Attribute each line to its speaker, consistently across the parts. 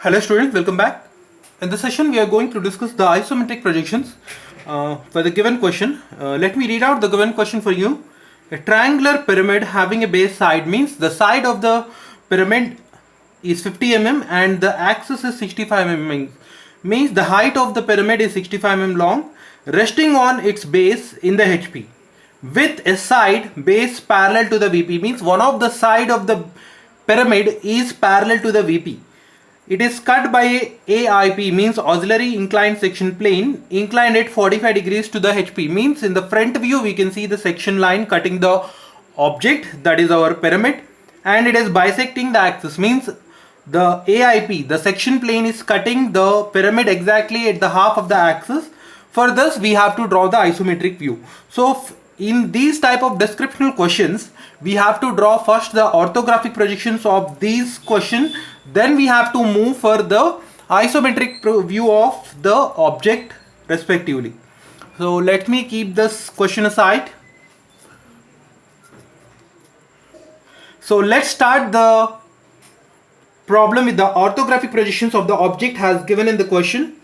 Speaker 1: Hello students, welcome back. In this session we are going to discuss the isometric projections for the given question. Let me read out the given question for you. A triangular pyramid having a base side means the side of the pyramid is 50 mm and the axis is 65 mm. Means the height of the pyramid is 65 mm long, resting on its base in the HP with a side base parallel to the VP. Means one of the side of the pyramid is parallel to the VP. It is cut by AIP, means auxiliary inclined section plane, inclined at 45 degrees to the HP. Means in the front view we can see the section line cutting the object, that is our pyramid, and it is bisecting the axis. Means the AIP, the section plane, is cutting the pyramid exactly at the half of the axis. For this we have to draw the isometric view. So in these type of descriptional questions we have to draw first the orthographic projections of these question, then we have to move for the isometric view of the object respectively. So let me keep this question aside. So let's start the problem with the orthographic projections of the object as given in the question.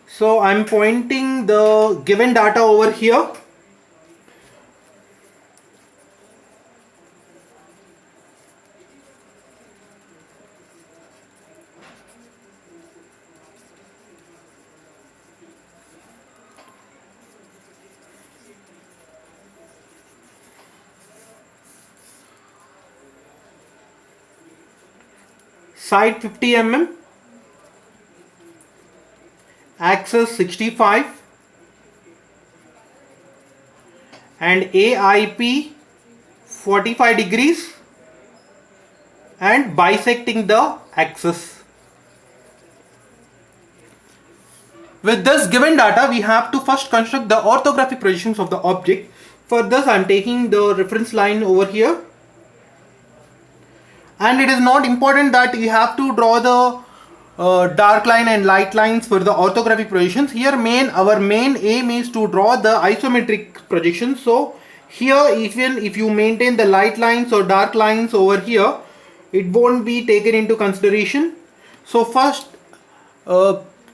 Speaker 1: So I'm pointing the given data over here. Side 50 mm, axis 65, and AIP 45 degrees and bisecting the axis. With this given data we have to first construct the orthographic projections of the object. For this I am taking the reference line over here, and it is not important that you have to draw the dark line and light lines for the orthographic projections. Here our main aim is to draw the isometric projections. So here even if you maintain the light lines or dark lines over here, it won't be taken into consideration. So first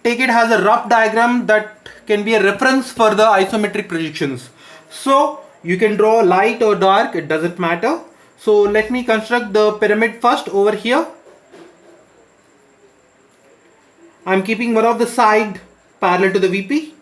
Speaker 1: take it as a rough diagram that can be a reference for the isometric projections. So you can draw light or dark, it doesn't matter. So let me construct the pyramid first over here. I'm keeping one of the side parallel to the VP.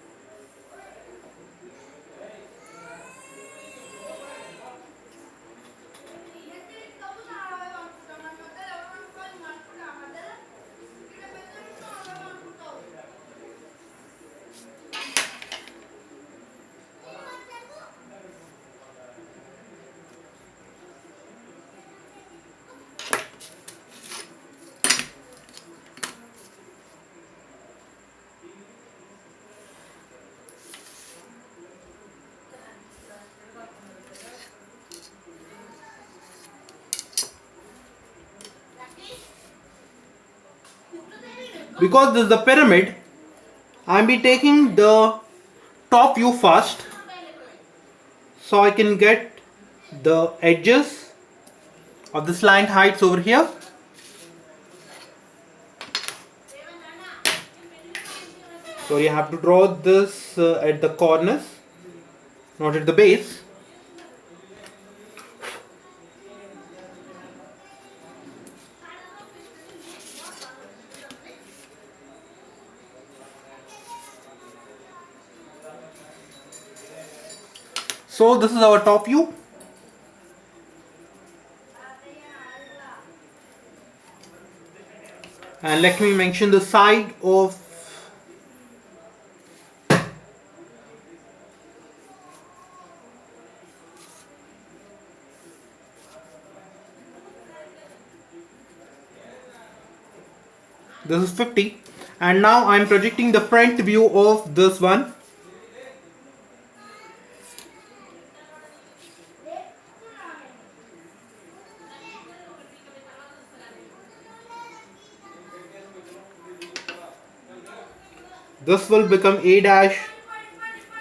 Speaker 1: Because this is the pyramid, I will be taking the top view first, so I can get the edges of the slant heights over here. So you have to draw this at the corners, not at the base. So this is our top view. And let me mention the side of this is 50, and now I am projecting the front view of this one. This will become A dash,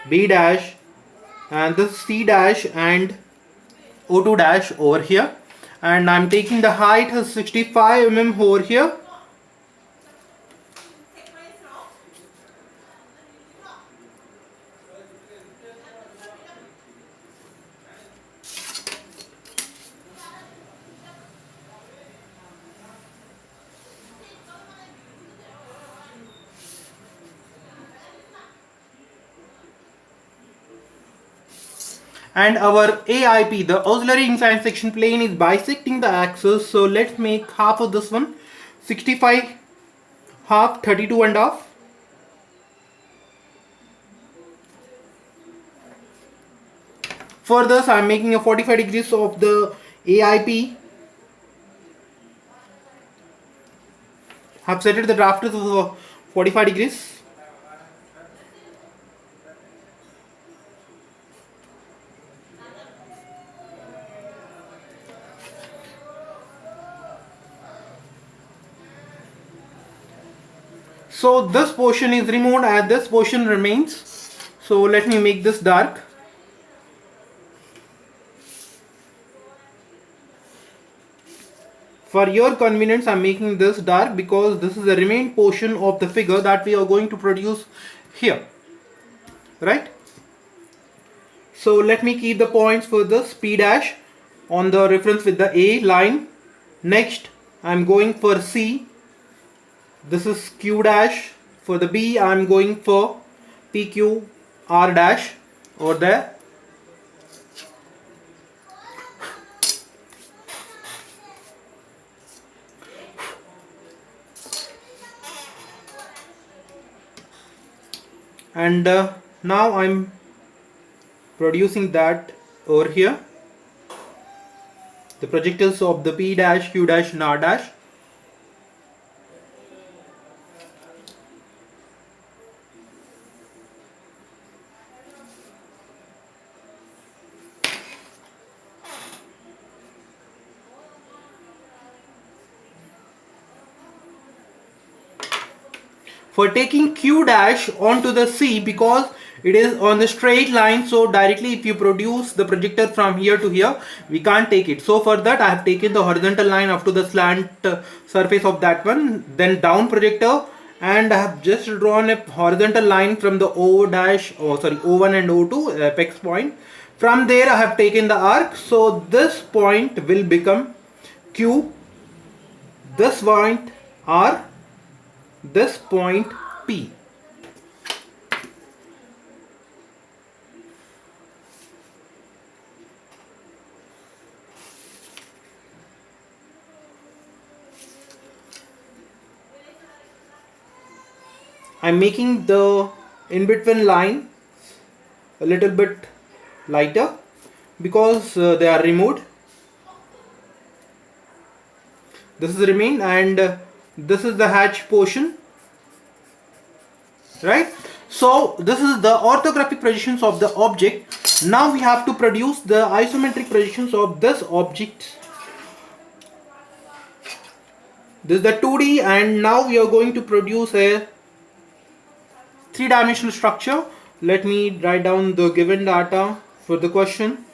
Speaker 1: B dash, and this C dash and O2 dash over here. And I'm taking the height as 65 mm over here. and our AIP, the auxiliary inclined section plane, is bisecting the axis. So let's make half of this one, 65 half, 32 and half. For this I am making a 45 degrees of the AIP. Have set it the drafters of 45 degrees. So this portion is removed and this portion remains. So let me make this dark. For your convenience, I am making this dark because this is the remaining portion of the figure that we are going to produce here, right? So let me keep the points for this P dash on the reference with the A line. Next I am going for C. This is Q dash. For the B I am going for PQ R dash over there. And now I'm producing that over here, the projectiles of the P dash, Q dash and R dash. For taking Q dash onto the C, because it is on the straight line, so directly if you produce the projector from here to here, we can't take it. So for that I have taken the horizontal line up to the slant surface of that one, then down projector, and I have just drawn a horizontal line from the O dash, O1 and O2 apex point. From there I have taken the arc, so this point will become Q, this point R, this point P. I'm making the in between line a little bit lighter because they are removed. This is remain and this is the hatch portion, right? So this is the orthographic projections of the object. Now we have to produce the isometric projections of this object. This is the 2D, and now we are going to produce a three-dimensional structure. Let me write down the given data for the question.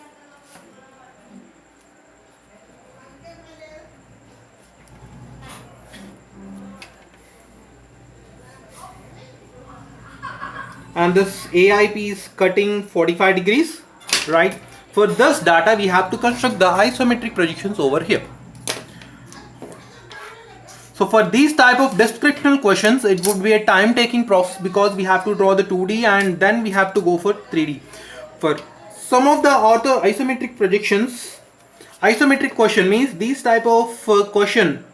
Speaker 1: And this AIP is cutting 45 degrees, right? For this data we have to construct the isometric projections over here. So for these type of descriptional questions, it would be a time taking process because we have to draw the 2D and then we have to go for 3D. For some of the isometric projections, isometric question means these type of question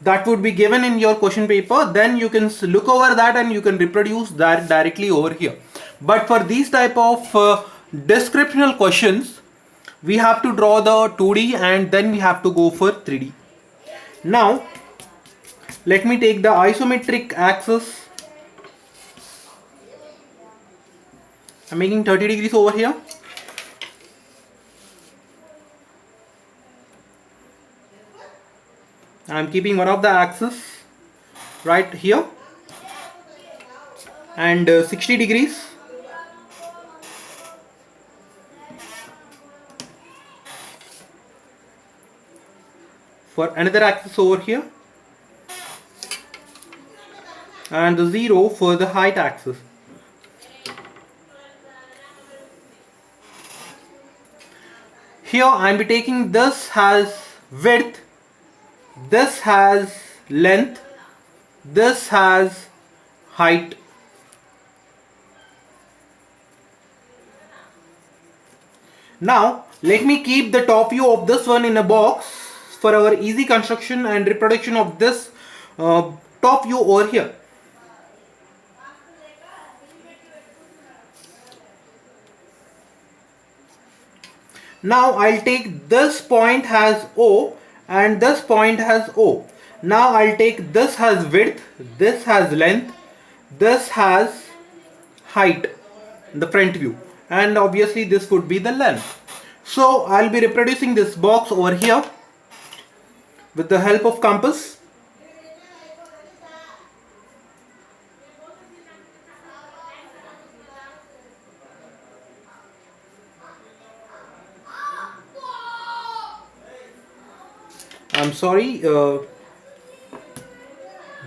Speaker 1: that would be given in your question paper, then you can look over that and you can reproduce that directly over here. But for these type of descriptional questions, we have to draw the 2D and then we have to go for 3D. Now let me take the isometric axis. I'm making 30 degrees over here. I'm keeping one of the axis right here and 60 degrees. For another axis over here, and the 0 for the height axis. Here I am taking this has width, this has length, this has height. Now let me keep the top view of this one in a box for our easy construction and reproduction of this top view over here. Now I'll take this point has O and this point has O. Now I'll take this has width, this has length, this has height, the front view, and obviously this would be the length. So I'll be reproducing this box over here with the help of compass. I'm sorry,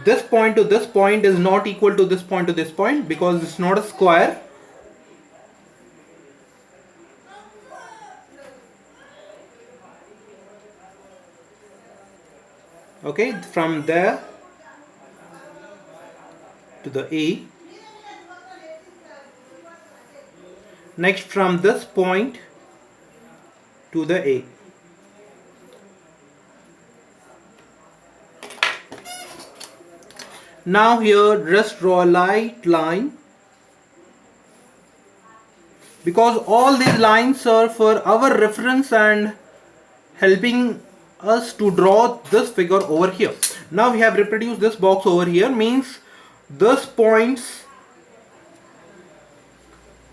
Speaker 1: this point to this point is not equal to this point to this point because it's not a square. Okay, from there to the A. Next from this point to the A. Now here just draw a light line, because all these lines are for our reference and helping us to draw this figure over here. Now we have reproduced this box over here, means those points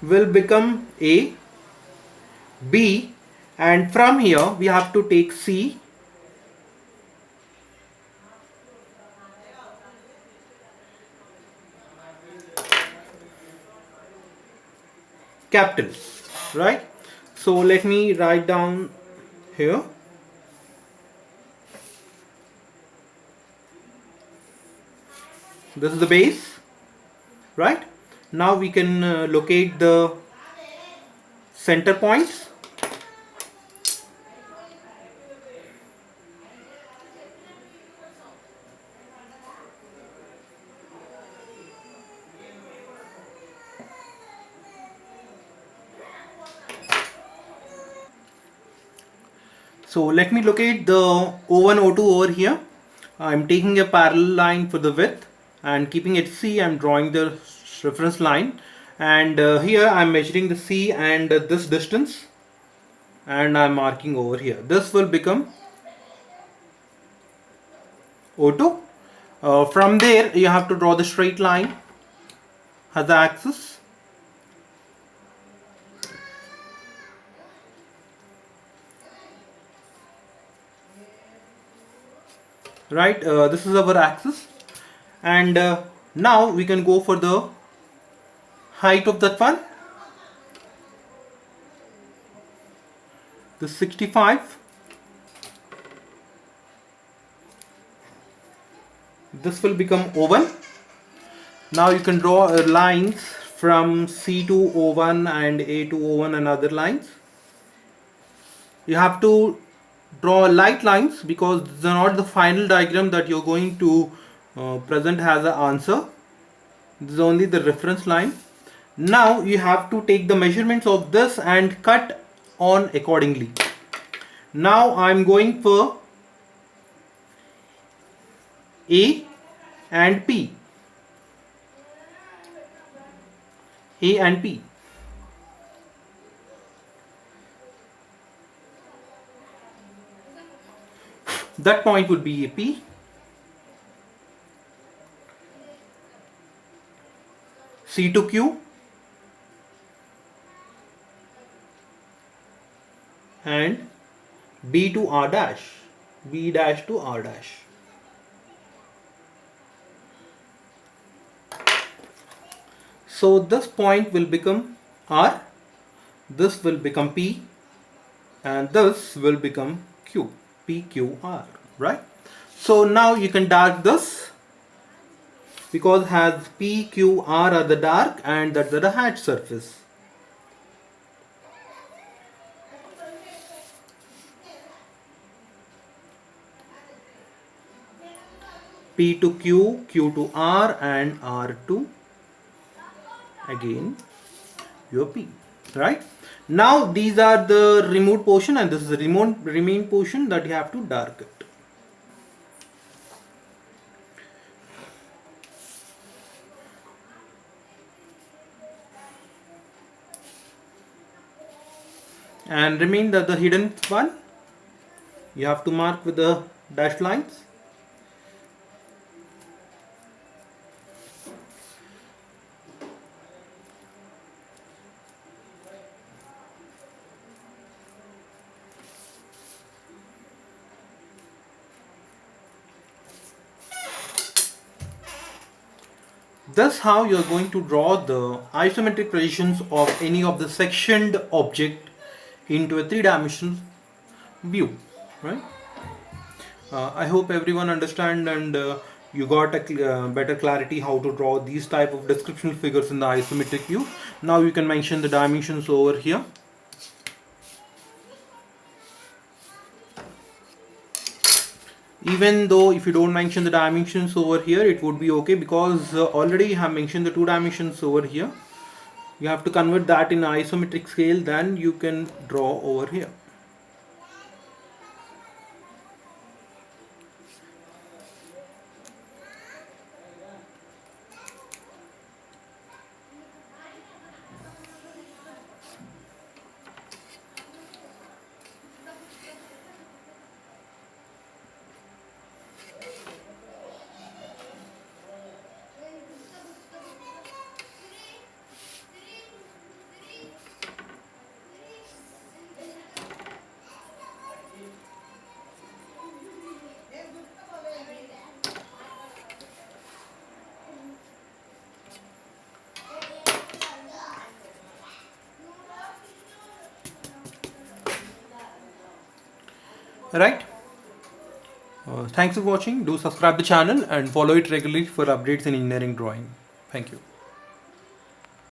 Speaker 1: will become A, B, and from here we have to take C, capital, right? So let me write down here. This is the base, right? Now we can locate the center points. So let me locate the O1, O2 over here. I'm taking a parallel line for the width and keeping it C. I'm drawing the reference line, and here I'm measuring the C and this distance, and I'm marking over here. This will become O2. From there you have to draw the straight line as the axis. Right, this is our axis, and now we can go for the height of that one. This 65. This will become O1. Now you can draw lines from C to O1 and A to O1 and other lines. You have to draw light lines because these are not the final diagram that you're going to present as an answer. This is only the reference line. Now you have to take the measurements of this and cut on accordingly. Now I'm going for A and P. A and P. That point would be a P. C to Q and B to R dash, B dash to R dash. So this point will become R, this will become P, and this will become Q, PQR, right? So now you can dark this because has PQR are the dark and that's the hatch surface. P to Q, Q to R, and R to again your P, right? Now these are the removed portion, and this is the remain portion that you have to dark it. And remain the hidden one, you have to mark with the dashed lines. Thus how you are going to draw the isometric projections of any of the sectioned object into a three-dimensional view, right? I hope everyone understand, and you got a better clarity how to draw these type of descriptional figures in the isometric view. Now you can mention the dimensions over here. Even though if you don't mention the dimensions over here, it would be okay, because already you have mentioned the 2 dimensions over here. You have to convert that in isometric scale, then you can draw over here. Right? Thanks for watching. Do subscribe the channel and follow it regularly for updates in engineering drawing. Thank you.